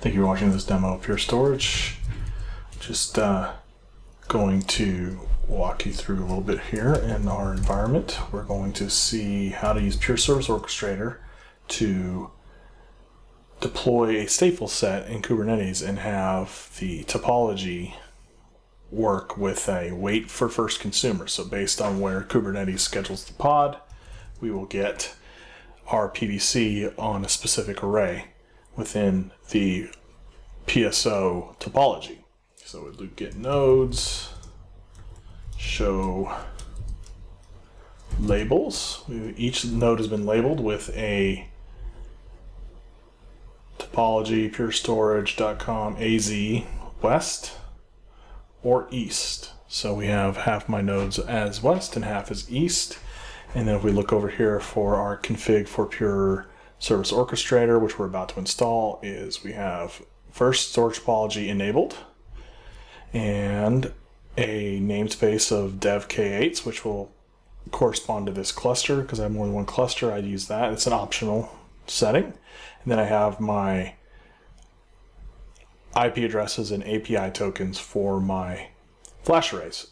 Thank you for watching this demo of Pure Storage. Just going to walk you through a little bit here in our environment. We're going to see how to use Pure Service Orchestrator to deploy a StatefulSet in Kubernetes and have the topology work with a WaitForFirstConsumer. So based on where Kubernetes schedules the pod, we will get our PVC on a specific array within the PSO topology. So we would get nodes, show labels. Each node has been labeled with a topology purestorage.com AZ west or east. So we have half my nodes as west and half as east. And then if we look over here for our config for Pure Service Orchestrator, which we're about to install, is we have first storage topology enabled and a namespace of dev k8s, which will correspond to this cluster. Because I have more than one cluster, I'd use that. It's an optional setting. And then I have my IP addresses and API tokens for my FlashArrays,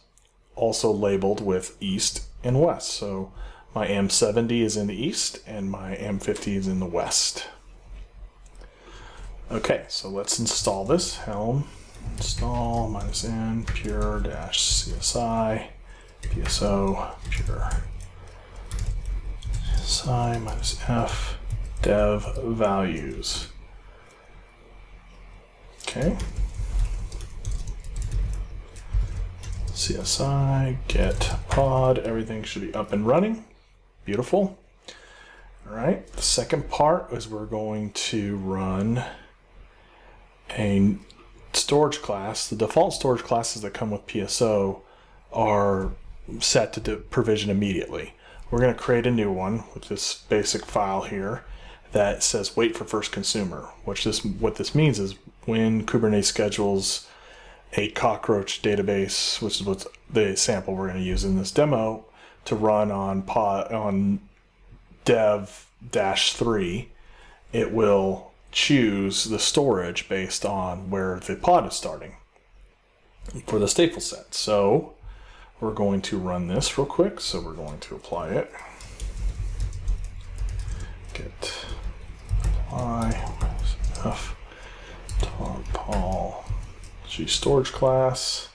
also labeled with east and west. So my M70 is in the east and my M50 is in the west. Okay, so let's install this. Helm install -n pure-csi PSO pure CSI -f dev values. Okay. CSI get pod, everything should be up and running. Beautiful. All right, the second part is we're going to run a storage class. The default storage classes that come with PSO are set to provision immediately. We're going to create a new one with this basic file here that says WaitForFirstConsumer, what this means is when Kubernetes schedules a cockroach database, which is what the sample we're going to use in this demo, to run on dev-3, it will choose the storage based on where the pod is starting for the StatefulSet. So we're going to run this real quick. So we're going to apply it. Get apply f topology storage class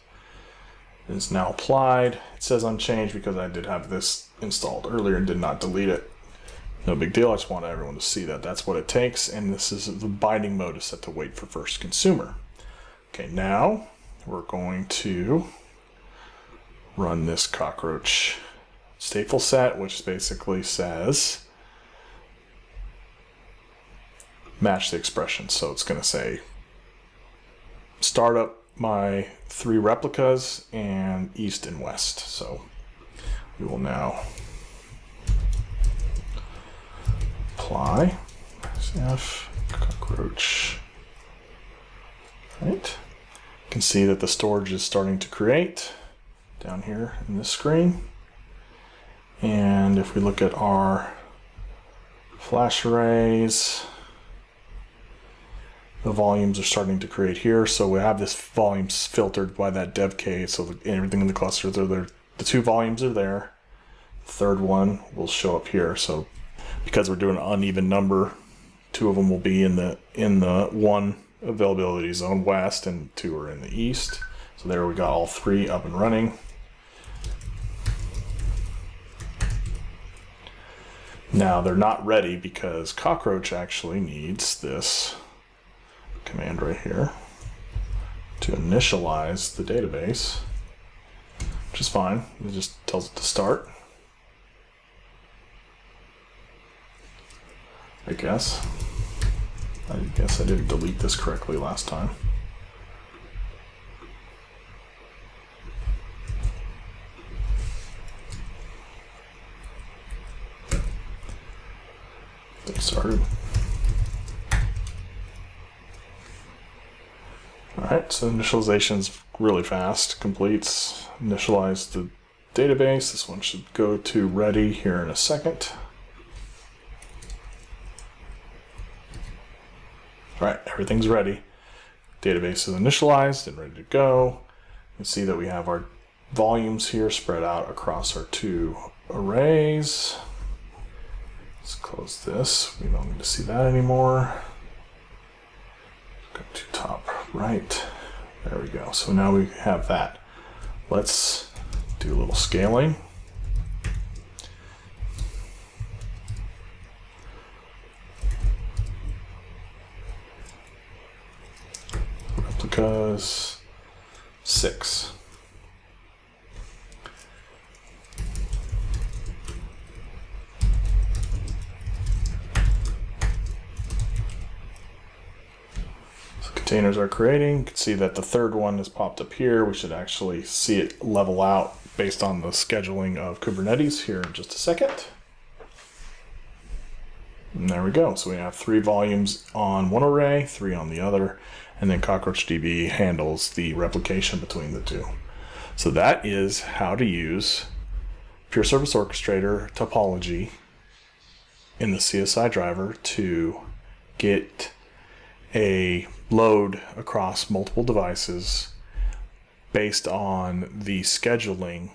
is now applied. It says unchanged because I did have this installed earlier and did not delete it. No big deal. I just want everyone to see that that's what it takes. And this is the binding mode is set to WaitForFirstConsumer. Okay, now we're going to run this cockroach StatefulSet, which basically says match the expression. So it's going to say start up my 3 replicas and east and west. So we will now apply f cockroach. Right. You can see that the storage is starting to create down here in this screen. And if we look at our FlashArrays, the volumes are starting to create here. So we have this volumes filtered by that dev k. So everything in the clusters are there. The 2 volumes are there. The third one will show up here. So because we're doing an uneven number, 2 of them will be in the one availability zone west and 2 are in the east. So there we got all 3 up and running. Now they're not ready because cockroach actually needs this command right here to initialize the database, which is fine. It just tells it to start. I guess I didn't delete this correctly last time. Get started. Alright, so initialization's really fast. Completes, initialize the database. This one should go to ready here in a second. All right, everything's ready. Database is initialized and ready to go. You can see that we have our volumes here spread out across our two arrays. Let's close this. We don't need to see that anymore. Go to top right. There we go. So now we have that. Let's do a little scaling. Replicas 6. Containers are creating. You can see that the third one has popped up here. We should actually see it level out based on the scheduling of Kubernetes here in just a second. And there we go. So we have 3 volumes on one array, 3 on the other, and then CockroachDB handles the replication between the two. So that is how to use Pure Service Orchestrator topology in the CSI driver to get a load across multiple devices based on the scheduling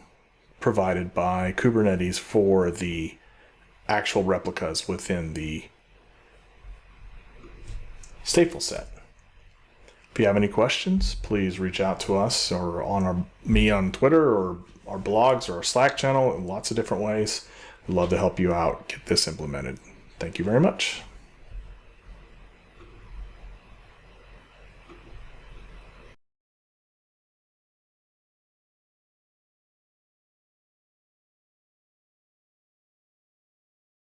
provided by Kubernetes for the actual replicas within the StatefulSet. If you have any questions, please reach out to us or on me on Twitter or our blogs or our Slack channel in lots of different ways. We'd love to help you out get this implemented. Thank you very much.